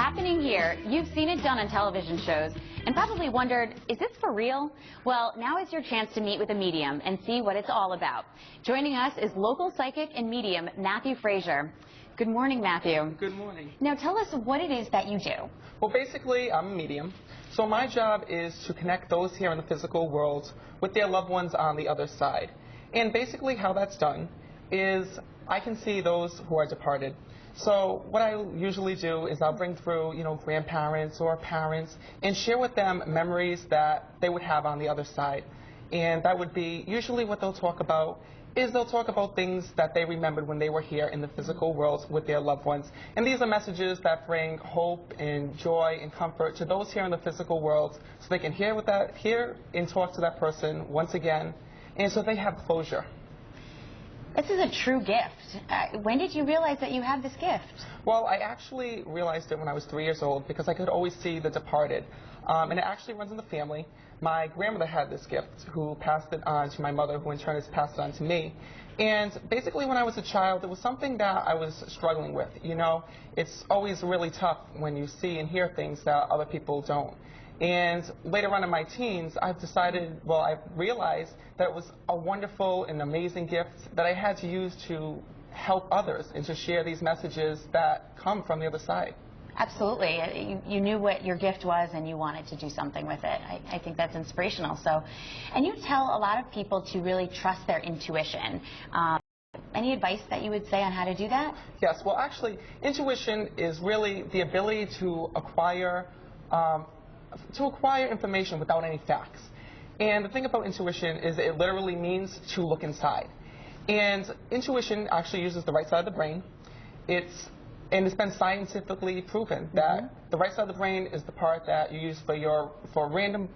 happening here. You've seen it done on television shows and probably wondered, is this for real? Well, now is your chance to meet with a medium and see what it's all about. Joining us is local psychic and medium Matthew Fraser. Good morning, Matthew. Good morning. Now tell us what it is that you do. Well, basically, I'm a medium. So my job is to connect those here in the physical world with their loved ones on the other side. And basically how that's done is I can see those who are departed. So what I usually do is I'll bring through, grandparents or parents and share with them memories that they would have on the other side. And that would be usually what they'll talk about is they'll talk about things that they remembered when they were here in the physical world with their loved ones. And these are messages that bring hope and joy and comfort to those here in the physical world so they can hear and talk to that person once again, and so they have closure. This is a true gift. When did you realize that you have this gift? Well, I actually realized it when I was 3 years old because I could always see the departed. And it actually runs in the family. My grandmother had this gift who passed it on to my mother, who in turn has passed it on to me. And basically when I was a child, it was something that I was struggling with. It's always really tough when you see and hear things that other people don't. And later on in my teens, I realized that it was a wonderful and amazing gift that I had to use to help others and to share these messages that come from the other side. Absolutely. You knew what your gift was and you wanted to do something with it. I think that's inspirational. And you tell a lot of people to really trust their intuition. Any advice that you would say on how to do that? Yes. Well, actually, intuition is really the ability to acquire information without any facts. And the thing about intuition is it literally means to look inside. And intuition actually uses the right side of the brain. It's been scientifically proven that the right side of the brain is the part that you use for random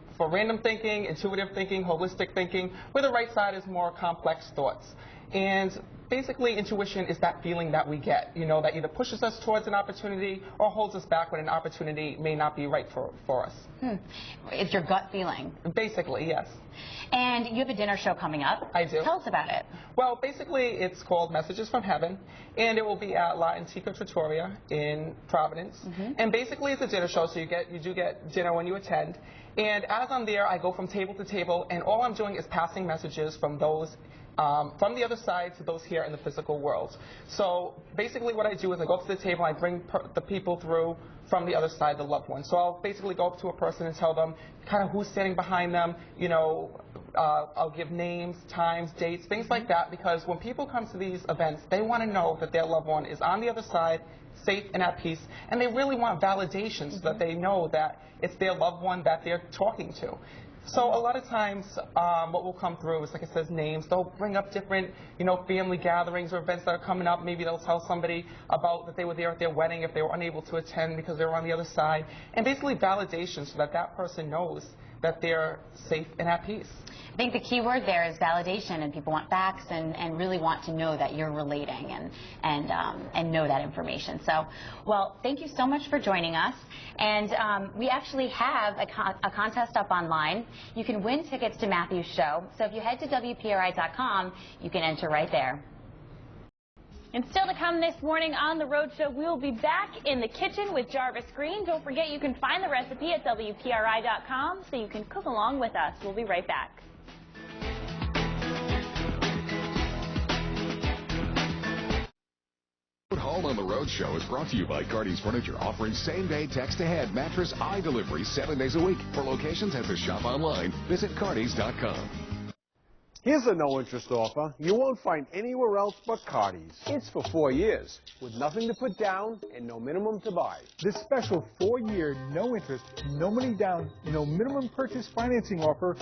thinking, intuitive thinking, holistic thinking, where the right side is more complex thoughts. And basically, intuition is that feeling that we get, that either pushes us towards an opportunity or holds us back when an opportunity may not be right for us. It's your gut feeling. Basically, yes. And you have a dinner show coming up. I do. Tell us about it. Well, basically, it's called Messages from Heaven, and it will be at La Antica Trattoria in Providence. And basically, it's a dinner show, so you do get dinner when you attend. And as I'm there, I go from table to table, and all I'm doing is passing messages from those from the other side to those here in the physical world. So basically what I do is I go up to the table, I bring the people through from the other side, the loved ones. So I'll basically go up to a person and tell them kind of who's standing behind them, I'll give names, times, dates, things like that, because when people come to these events, they want to know that their loved one is on the other side, safe and at peace, and they really want validation so that they know that it's their loved one that they're talking to. So a lot of times what will come through is, like I said, names. They'll bring up different, family gatherings or events that are coming up. Maybe they'll tell somebody about that they were there at their wedding if they were unable to attend because they were on the other side. And basically validation so that that person knows that they're safe and at peace. I think the key word there is validation, and people want facts and really want to know that you're relating and know that information. So, well, thank you so much for joining us. And we actually have a contest up online. You can win tickets to Matthew's show. So if you head to WPRI.com, you can enter right there. And still to come this morning on The Rhode Show, we'll be back in the kitchen with Jarvis Green. Don't forget you can find the recipe at WPRI.com so you can cook along with us. We'll be right back. Home on The Rhode Show is brought to you by Cardi's Furniture, offering same-day text-ahead mattress delivery 7 days a week. For locations and to shop online, visit Cardis.com. Here's a no-interest offer you won't find anywhere else but Cardi's. It's for 4 years, with nothing to put down and no minimum to buy. This special 4-year, no interest, no money down, no minimum purchase financing offer